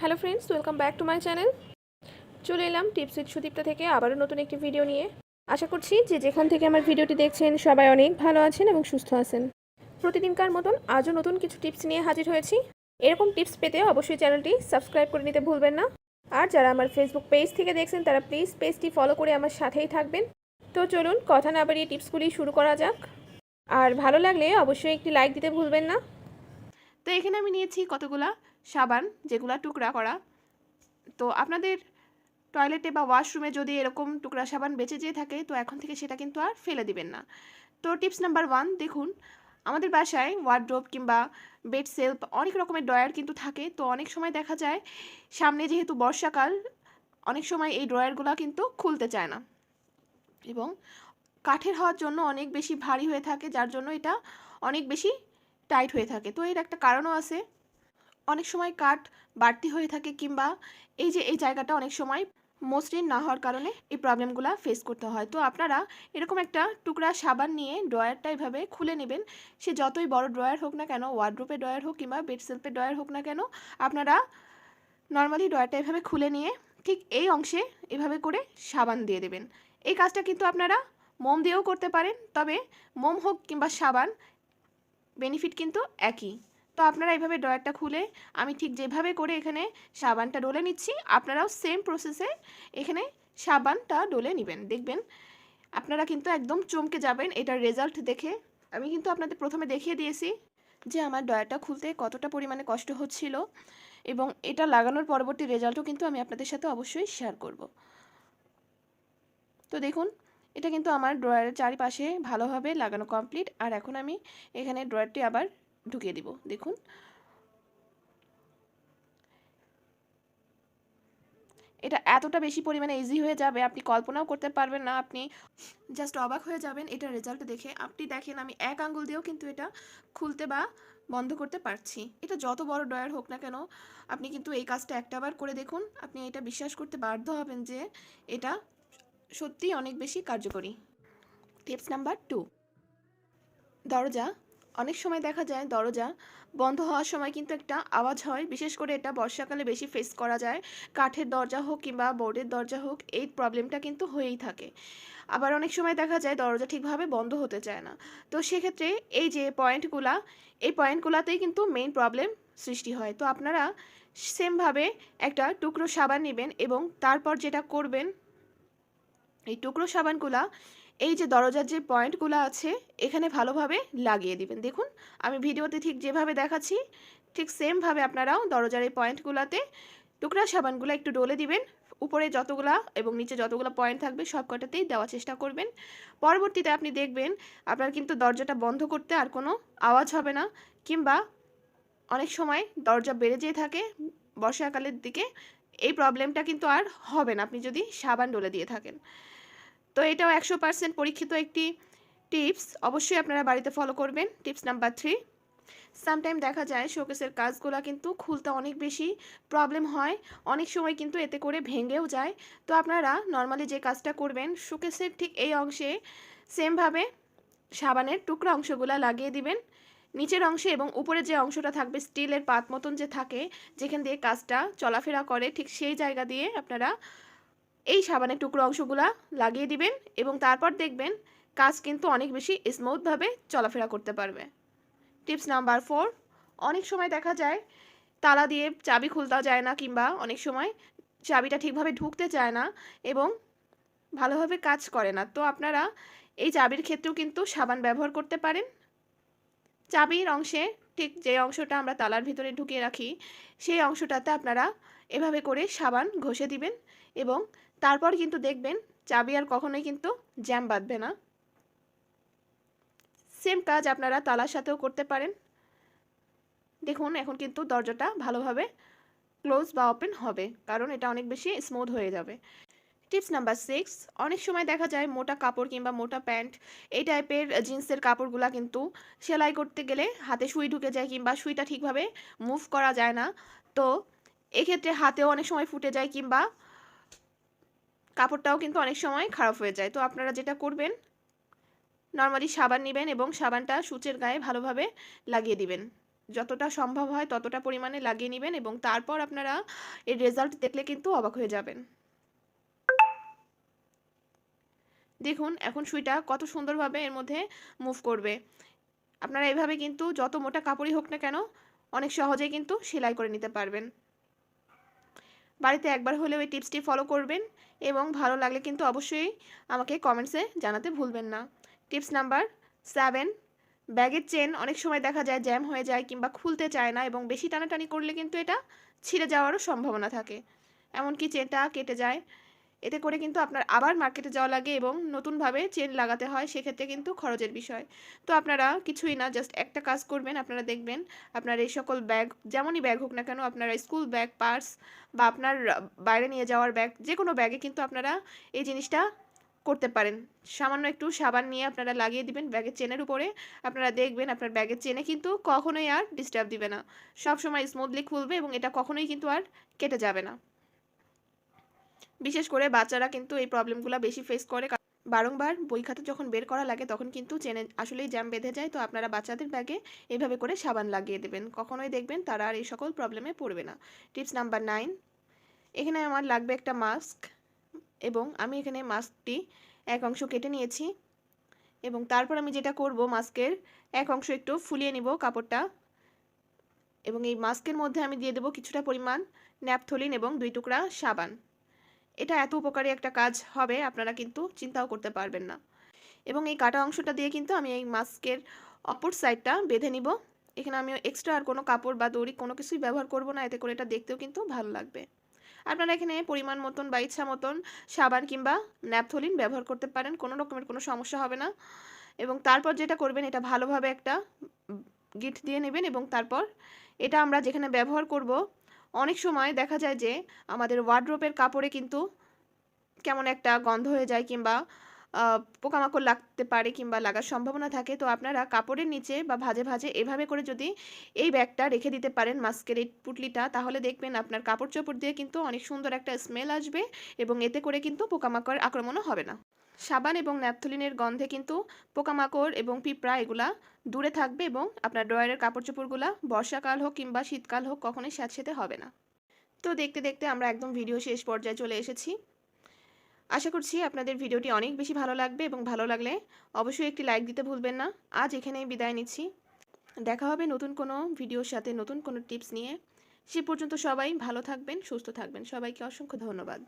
Hello friends, welcome back to my channel. চলে এলাম tips with Sudipta থেকে আবারও নতুন একটি ভিডিও নিয়ে। আশা করছি যে যেখান থেকে আমার ভিডিওটি দেখছেন সবাই অনেক ভালো আছেন এবং সুস্থ আছেন। প্রতিদিনকার মতন আজও নতুন কিছু টিপস নিয়ে হাজির হয়েছি। এরকম টিপস পেতে অবশ্যই চ্যানেলটি সাবস্ক্রাইব করে নিতে ভুলবেন না। আর যারা আমার ফেসবুক পেজ থেকে দেখছেন তারা প্লিজ পেজটি ফলো করে আমার সাথেই থাকবেন। তো চলুন কথা না বাড়িয়ে টিপসগুলি শুরু করা যাক। আর ভালো লাগলে অবশ্যই একটি লাইক দিতে ভুলবেন না। তো এখানে আমি নিয়েছি কতগুলা সাবান, যেগুলা টুকরা করা। তো আপনাদের টয়লেটে বা ওয়াশরুমে যদি এরকম টুকরা সাবান বেঁচে যেয়ে থাকে, তো এখন থেকে সেটা কিন্তু আর ফেলে দিবেন না। তো টিপস নাম্বার 1, দেখুন আমাদের বাসায় ওয়ার্ডরোব কিংবা বেড সেলফ অনেক রকমের ড্রয়ার কিন্তু থাকে। তো অনেক সময় দেখা যায় সামনে যেহেতু বর্ষাকাল, অনেক সময় এই ড্রয়ারগুলো কিন্তু খুলতে চায় না এবং কাঠের হওয়ার জন্য অনেক বেশি ভারী হয়ে থাকে, যার জন্য এটা অনেক বেশি টাইট হয়ে থাকে। তো এর একটা কারণও আছে, অনেক সময় কাঠ বাড়তি হয়ে থাকে কিংবা এই জায়গাটা অনেক সময় মসৃণ না হওয়ার কারণে এই প্রবলেমগুলো ফেস করতে হয়। তো আপনারা এরকম একটা টুকরা সাবান নিয়ে ড্রয়ারটা এভাবে খুলে নেবেন। সে যতই বড় ড্রয়ার হোক না কেন, ওয়ার্ডরোপের ড্রয়ার হোক কিংবা বেড সেলফের ড্রয়ার হোক না কেন, আপনারা নর্মালি ড্রয়ারটা এভাবে খুলে নিয়ে ঠিক এই অংশে এভাবে করে সাবান দিয়ে দেবেন। এই কাজটা কিন্তু আপনারা মোম দিয়েও করতে পারেন, তবে মোম হোক কিংবা সাবান, বেনিফিট কিন্তু একই। তো আপনারা এইভাবে ড্রয়ারটা খুলে আমি ঠিক যেভাবে করে এখানে সাবানটা ডলে নিচ্ছি, আপনারাও সেম প্রসেসে এখানে সাবানটা ডলে নেবেন। দেখবেন আপনারা কিন্তু একদম চমকে যাবেন এটার রেজাল্ট দেখে। আমি কিন্তু আপনাদের প্রথমে দেখিয়ে দিয়েছি যে আমার ড্রয়ারটা খুলতে কতটা পরিমাণে কষ্ট হচ্ছিল, এবং এটা লাগানোর পরবর্তী রেজাল্টও কিন্তু আমি আপনাদের সাথে অবশ্যই শেয়ার করব। তো দেখুন এটা কিন্তু আমার ড্রয়ারের চারিপাশে ভালোভাবে লাগানো কমপ্লিট। আর এখন আমি এখানে ড্রয়ারটি আবার ঢুকিয়ে দিব। দেখুন এটা এতটা বেশি পরিমাণে ইজি হয়ে যাবে, আপনি কল্পনাও করতে পারবেন না। আপনি জাস্ট অবাক হয়ে যাবেন এটার রেজাল্ট দেখে। আপনি দেখেন আমি এক আঙ্গুল দিয়েও কিন্তু এটা খুলতে বা বন্ধ করতে পারছি। এটা যত বড় ড্রয়ার হোক না কেন, আপনি কিন্তু এই কাজটা একটাবার করে দেখুন, আপনি এটা বিশ্বাস করতে বাধ্য হবেন যে এটা সত্যিই অনেক বেশি কার্যকরী। টিপস নাম্বার 2, দরজা। অনেক সময় দেখা যায় দরজা বন্ধ হওয়ার সময় কিন্তু একটা আওয়াজ হয়, বিশেষ করে এটা বর্ষাকালে বেশি ফেস করা যায়। কাঠের দরজা হোক কিংবা বোর্ডের দরজা হোক, এই প্রবলেমটা কিন্তু হয়েই থাকে। আবার অনেক সময় দেখা যায় দরজা ঠিকভাবে বন্ধ হতে চায় না। তো সেক্ষেত্রে এই যে পয়েন্টগুলা, এই পয়েন্টগুলাতেই কিন্তু মেইন প্রবলেম সৃষ্টি হয়। তো আপনারা সেমভাবে একটা টুকরো সাবান নেবেন এবং তারপর যেটা করবেন, এই টুকরো সাবানগুলা এই যে দরজার যে পয়েন্টগুলো আছে এখানে ভালোভাবে লাগিয়ে দিবেন। দেখুন আমি ভিডিওতে ঠিক যেভাবে দেখাচ্ছি ঠিক সেমভাবে আপনারাও দরজার এই পয়েন্টগুলোতে টুকরা সাবানগুলো একটু ডলে দিবেন। উপরে যতগুলা এবং নিচে যতগুলো পয়েন্ট থাকবে সব কটাতেই দেওয়ার চেষ্টা করবেন। পরবর্তীতে আপনি দেখবেন আপনার কিন্তু দরজাটা বন্ধ করতে আর কোনো আওয়াজ হবে না, কিংবা অনেক সময় দরজা বেড়ে যেয়ে থাকে বর্ষাকালের দিকে, এই প্রবলেমটা কিন্তু আর হবে না আপনি যদি সাবান ডলে দিয়ে থাকেন। তো এটাও 100% পরীক্ষিত একটি টিপস, অবশ্যই আপনারা বাড়িতে ফলো করবেন। টিপস নাম্বার 3, সামটাইম দেখা যায় শোকেসের কাজগুলো কিন্তু খুলতে অনেক বেশি প্রবলেম হয়, অনেক সময় কিন্তু এতে করে ভেঙেও যায়। তো আপনারা নর্মালি যে কাজটা করবেন, শোকেসের ঠিক এই অংশে সেমভাবে সাবানের টুকরা অংশগুলো লাগিয়ে দিবেন নিচের অংশে, এবং উপরে যে অংশটা থাকবে স্টিলের পাত মতন যে থাকে, যেখান দিয়ে কাজটা চলাফেরা করে, ঠিক সেই জায়গা দিয়ে আপনারা এই সাবানের টুকরো অংশগুলা লাগিয়ে দিবেন এবং তারপর দেখবেন কাজ কিন্তু অনেক বেশি স্মুথভাবে চলাফেরা করতে পারবে। টিপস নাম্বার 4, অনেক সময় দেখা যায় তালা দিয়ে চাবি খুলতে যায় না, কিংবা অনেক সময় চাবিটা ঠিকভাবে ঢুকতে চায় না এবং ভালোভাবে কাজ করে না। তো আপনারা এই চাবির ক্ষেত্রেও কিন্তু সাবান ব্যবহার করতে পারেন। চাবির অংশে ঠিক যে অংশটা আমরা তালার ভিতরে ঢুকিয়ে রাখি, সেই অংশটাতে আপনারা এভাবে করে সাবান ঘষে দিবেন এবং তারপর কিন্তু দেখবেন চাবি আর কখনোই কিন্তু জ্যাম বাঁধবে না। সেম কাজ আপনারা তালার সাথেও করতে পারেন। দেখুন এখন কিন্তু দরজাটা ভালোভাবে ক্লোজ বা ওপেন হবে, কারণ এটা অনেক বেশি স্মুথ হয়ে যাবে। টিপস নাম্বার 6, অনেক সময় দেখা যায় মোটা কাপড় কিংবা মোটা প্যান্ট, এই টাইপের জিন্সের কাপড়গুলা কিন্তু সেলাই করতে গেলে হাতে সুই ঢুকে যায় কিংবা সুইটা ঠিকভাবে মুভ করা যায় না। তো এক্ষেত্রে হাতেও অনেক সময় ফুটে যায় কিংবা কাপড়টাও কিন্তু অনেক সময় খারাপ হয়ে যায়। তো আপনারা যেটা করবেন, নর্মালি সাবান নেবেন এবং সাবানটা সূচের গায়ে ভালোভাবে লাগিয়ে দিবেন। যতটা সম্ভব হয় ততটা পরিমাণে লাগিয়ে নেবেন এবং তারপর আপনারা এর রেজাল্ট দেখলে কিন্তু অবাক হয়ে যাবেন। দেখুন এখন সুইটা কত সুন্দরভাবে এর মধ্যে মুভ করবে। আপনারা এভাবে কিন্তু যত মোটা কাপড়ই হোক না কেন অনেক সহজেই কিন্তু সেলাই করে নিতে পারবেন। বাড়িতে একবার হলেও এই টিপসটি ফলো করবেন এবং ভালো লাগলে কিন্তু অবশ্যই আমাকে কমেন্টসে জানাতে ভুলবেন না। টিপস নাম্বার 7, ব্যাগের চেন অনেক সময় দেখা যায় জ্যাম হয়ে যায় কিংবা খুলতে চায় না এবং বেশি টানাটানি করলে কিন্তু এটা ছিঁড়ে যাওয়ারও সম্ভাবনা থাকে, এমনকি চেনটা কেটে যায়। এতে করে কিন্তু আপনার আবার মার্কেটে যাওয়া লাগে এবং নতুনভাবে চেন লাগাতে হয়, সেক্ষেত্রে কিন্তু খরচের বিষয়। তো আপনারা কিছুই না, জাস্ট একটা কাজ করবেন, আপনারা দেখবেন আপনার এই সকল ব্যাগ, যেমনই ব্যাগ হোক না কেন, আপনারা স্কুল ব্যাগ, পার্স বা আপনার বাইরে নিয়ে যাওয়ার ব্যাগ, যে কোনো ব্যাগে কিন্তু আপনারা এই জিনিসটা করতে পারেন। সামান্য একটু সাবান নিয়ে আপনারা লাগিয়ে দিবেন ব্যাগের চেনের উপরে, আপনারা দেখবেন আপনার ব্যাগের চেনে কিন্তু কখনোই আর ডিস্টার্ব দিবে না, সবসময় স্মুথলি খুলবে এবং এটা কখনোই কিন্তু আর কেটে যাবে না। বিশেষ করে বাচ্চারা কিন্তু এই প্রবলেমগুলো বেশি ফেস করে, বারংবার বই খাতা যখন বের করা লাগে তখন কিন্তু চেনে আসলেই জ্যাম বেঁধে যায়। তো আপনারা বাচ্চাদের ব্যাগে এইভাবে করে সাবান লাগিয়ে দেবেন, কখনোই দেখবেন তারা আর এই সকল প্রবলেমে পড়বে না। টিপস নাম্বার 9, এখানে আমার লাগবে একটা মাস্ক এবং আমি এখানে মাস্কটি এক অংশ কেটে নিয়েছি এবং তারপর আমি যেটা করব, মাস্কের এক অংশ একটু ফুলিয়ে নিব কাপড়টা এবং এই মাস্কের মধ্যে আমি দিয়ে দেবো কিছুটা পরিমাণ ন্যাপথলিন এবং 2 টুকরা সাবান। এটা এত উপকারী একটা কাজ হবে আপনারা কিন্তু চিন্তাও করতে পারবেন না। এবং এই কাটা অংশটা দিয়ে কিন্তু আমি এই মাস্কের অপর সাইডটা বেঁধে নিব। এখানে আমি এক্সট্রা আর কোনো কাপড় বা দড়ি কোনো কিছুই ব্যবহার করব না, এতে করে এটা দেখতেও কিন্তু ভালো লাগবে। আপনারা এখানে পরিমাণ মতন বা ইচ্ছা মতন সাবান কিংবা ন্যাপথলিন ব্যবহার করতে পারেন, কোনো রকমের কোনো সমস্যা হবে না। এবং তারপর যেটা করবেন, এটা ভালোভাবে একটা গিঁট দিয়ে নেবেন এবং তারপর এটা আমরা যেখানে ব্যবহার করব, অনেক সময় দেখা যায় যে আমাদের ওয়ার্ড্রোবের কাপড়ে কিন্তু কেমন একটা গন্ধ হয়ে যায় কিংবা পোকামাকড় লাগতে পারে কিংবা লাগার সম্ভাবনা থাকে। তো আপনারা কাপড়ের নিচে বা ভাঁজে ভাঁজে এভাবে করে যদি এই ব্যাগটা রেখে দিতে পারেন, মাস্কের এই পুটলিটা, তাহলে দেখবেন আপনার কাপড় চোপড় দিয়ে কিন্তু অনেক সুন্দর একটা স্মেল আসবে এবং এতে করে কিন্তু পোকামাকড় আক্রমণও হবে না। সাবান এবং ন্যাপথলিনের গন্ধে কিন্তু পোকামাকড় এবং পিঁপড়া এগুলা দূরে থাকবে এবং আপনার ড্রয়ারের কাপড় চোপড়গুলা বর্ষাকাল হোক কিংবা শীতকাল হোক কখনোই স্যাঁতসেঁতে হবে না। তো দেখতে দেখতে আমরা একদম ভিডিও শেষ পর্যায়ে চলে এসেছি। আশা করছি আপনাদের ভিডিওটি অনেক বেশি ভালো লাগবে এবং ভালো লাগলে অবশ্যই একটি লাইক দিতে ভুলবেন না। আজ এখানেই বিদায় নিচ্ছি, দেখা হবে নতুন কোনো ভিডিওর সাথে, নতুন কোনো টিপস নিয়ে। সে পর্যন্ত সবাই ভালো থাকবেন, সুস্থ থাকবেন। সবাইকে অসংখ্য ধন্যবাদ।